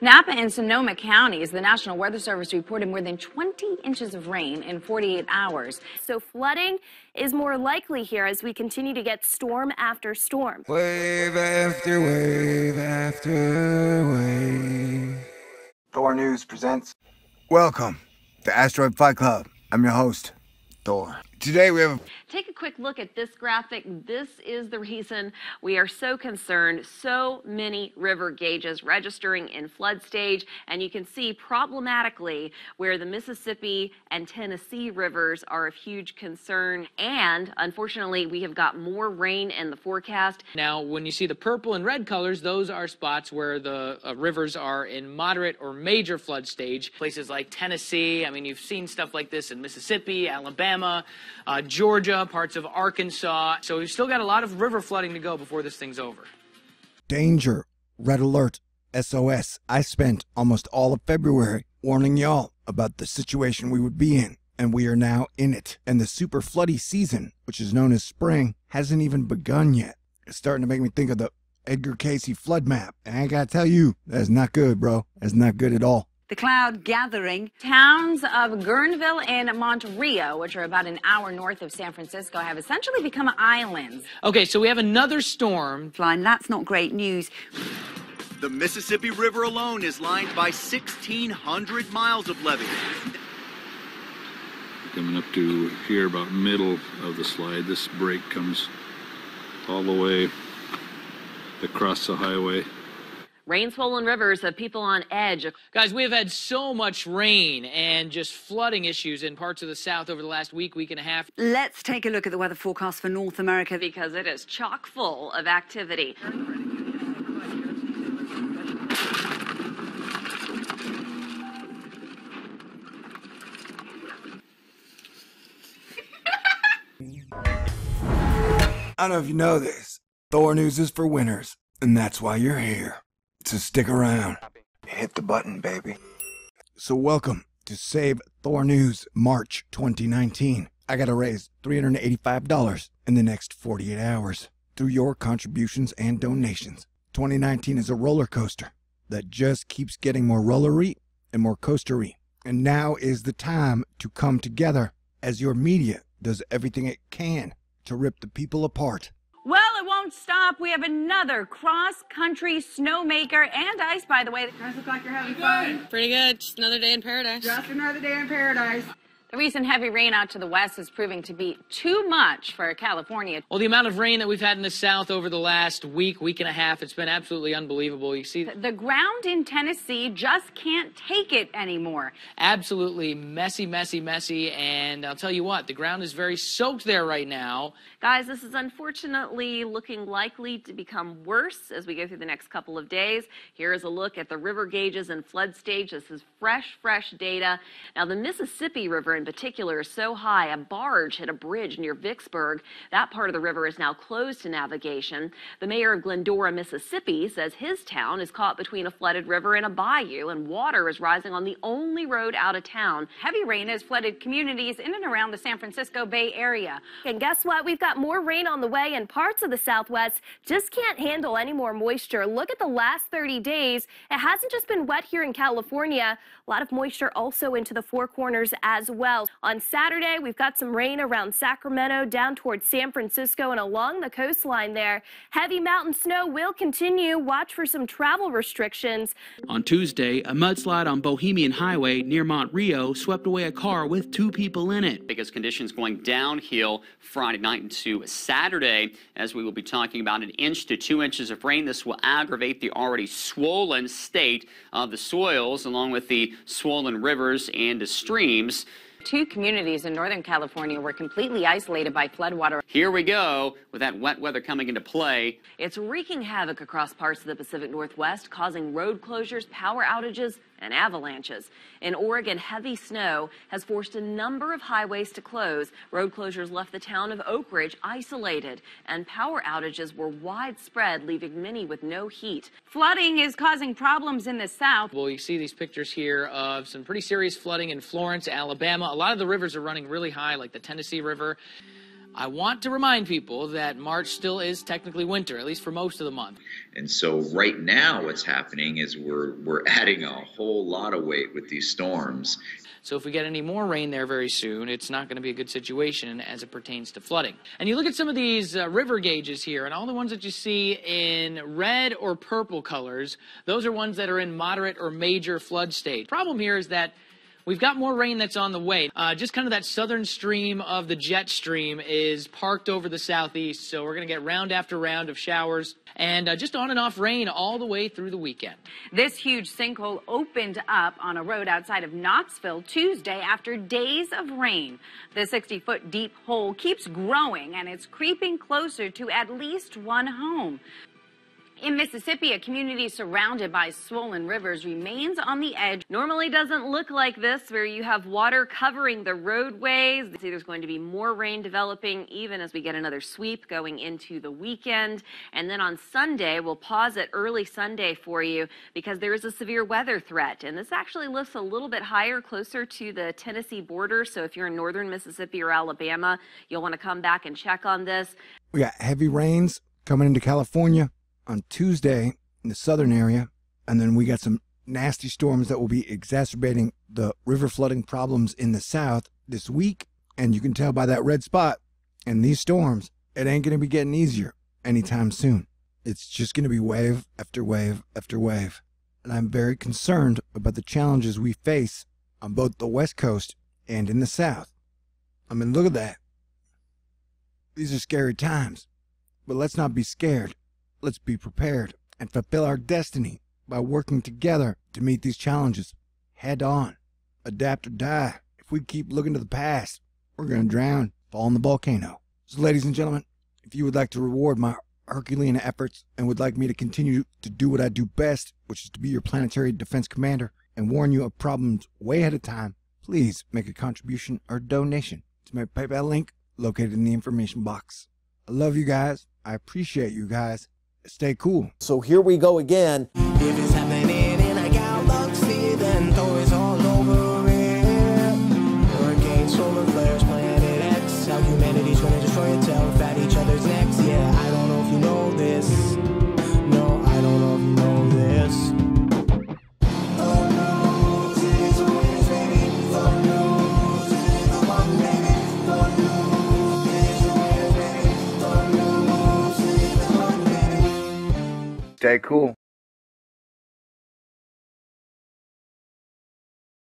Napa and Sonoma counties, the National Weather Service reported more than 20 inches of rain in 48 hours. So flooding is more likely here as we continue to get storm after storm. Wave after wave after wave. Thor News presents. Welcome to Asteroid Fight Club. I'm your host, Thor. Today we have Take a quick look at this graphic. This is the reason we are so concerned. So many river gauges registering in flood stage, and you can see problematically where the Mississippi and Tennessee rivers are of huge concern. And unfortunately, we have got more rain in the forecast. Now, when you see the purple and red colors, those are spots where the rivers are in moderate or major flood stage. Places like Tennessee, I mean, you've seen stuff like this in Mississippi, Alabama, Georgia, parts of Arkansas. So we've still got a lot of river flooding to go before this thing's over. Danger, Red Alert, SOS. I spent almost all of February warning y'all about the situation we would be in, and we are now in it. And the super floody season, which is known as spring, hasn't even begun yet. It's starting to make me think of the Edgar Casey flood map. And I gotta tell you, that's not good, bro. That's not good at all. The cloud gathering. Towns of Guerneville and Monterey, which are about an hour north of San Francisco, have essentially become islands. Okay, so we have another storm. That's not great news. The Mississippi River alone is lined by 1,600 miles of levee. Coming up to here about middle of the slide, this break comes all the way across the highway. Rain-swollen rivers have people on edge. Guys, we have had so much rain and just flooding issues in parts of the South over the last week and a half. Let's take a look at the weather forecast for North America Because it is chock full of activity. I don't know if you know this. Thor News is for winners, and that's why you're here. So stick around. Hit the button, baby. So welcome to Save Thor News March 2019. I gotta raise $385 in the next 48 hours through your contributions and donations. 2019 is a roller coaster that just keeps getting more rollery and more coastery. And now is the time to come together as your media does everything it can to rip the people apart. Well, it won't stop. We have another cross-country snowmaker and ice, by the way. Guys look like you're having fun. Pretty good. Just another day in paradise. Just another day in paradise. The recent heavy rain out to the west is proving to be too much for California. Well, the amount of rain that we've had in the South over the last week and a half, it's been absolutely unbelievable. You see, The ground in Tennessee just can't take it anymore. absolutely messy, messy, messy. And I'll tell you what, the ground is very soaked there right now. Guys, this is unfortunately looking likely to become worse as we go through the next couple of days. Here is a look at the river gauges and flood stage. This is fresh data. Now, the Mississippi River in particular is so high, a barge hit a bridge near Vicksburg. That part of the river is now closed to navigation. The mayor of Glendora, Mississippi, says his town is caught between a flooded river and a bayou, and water is rising on the only road out of town. Heavy rain has flooded communities in and around the San Francisco Bay Area. And guess what? We've got more rain on the way, and parts of the Southwest just can't handle any more moisture. Look at the last 30 days. It hasn't just been wet here in California. A lot of moisture also into the Four Corners as well. On Saturday, we've got some rain around Sacramento, down towards San Francisco and along the coastline there. Heavy mountain snow will continue. Watch for some travel restrictions. On Tuesday, a mudslide on Bohemian Highway near Monterey swept away a car with 2 people in it. Because conditions going downhill Friday night into Saturday, as we will be talking about 1 inch to 2 inches of rain. This will aggravate the already swollen state of the soils, along with the swollen rivers and streams. 2 communities in Northern California were completely isolated by floodwater. Here we go with that wet weather coming into play. It's wreaking havoc across parts of the Pacific Northwest, causing road closures, power outages, and avalanches. In Oregon, heavy snow has forced a number of highways to close. Road closures left the town of Oak Ridge isolated, and power outages were widespread, leaving many with no heat. Flooding is causing problems in the South. Well, you see these pictures here of some pretty serious flooding in Florence, Alabama. A lot of the rivers are running really high, like the Tennessee River. I want to remind people that March still is technically winter, at least for most of the month. And so right now what's happening is we're adding a whole lot of weight with these storms. So if we get any more rain there very soon, it's not going to be a good situation as it pertains to flooding. And you look at some of these river gauges here, and all the ones that you see in red or purple colors, those are ones that are in moderate or major flood stage. Problem here is that we've got more rain that's on the way. Just kind of that southern stream of the jet stream is parked over the southeast, so we're going to get round after round of showers and just on and off rain all the way through the weekend. This huge sinkhole opened up on a road outside of Knoxville Tuesday after days of rain. The 60-foot deep hole keeps growing, and it's creeping closer to at least one home. In Mississippi, a community surrounded by swollen rivers remains on the edge. Normally doesn't look like this, where you have water covering the roadways. See, there's going to be more rain developing even as we get another sweep going into the weekend. And then on Sunday, we'll pause it early Sunday for you because there is a severe weather threat. And this actually lifts a little bit higher, closer to the Tennessee border. So if you're in northern Mississippi or Alabama, you'll want to come back and check on this. We got heavy rains coming into California on Tuesday in the southern area, and then we got some nasty storms that will be exacerbating the river flooding problems in the south this week. And you can tell by that red spot and these storms, it ain't going to be getting easier anytime soon. It's just going to be wave after wave after wave. And I'm very concerned about the challenges we face on both the West Coast and in the south. I mean, look at that. These are scary times, but let's not be scared. Let's be prepared and fulfill our destiny by working together to meet these challenges head on. Adapt or die. If we keep looking to the past, we're going to drown, fall in the volcano. So ladies and gentlemen, if you would like to reward my Herculean efforts and would like me to continue to do what I do best, which is to be your planetary defense commander and warn you of problems way ahead of time, please make a contribution or donation to my PayPal link located in the information box. I love you guys. I appreciate you guys. Stay cool. So here we go again. If it's happening in a galaxy, then toys all over it. Hurricanes, solar flares, Planet X. How humanity's trying to destroy itself at each other's necks. Yeah, I don't know if you know this. No, I don't know if you know this. Stay cool.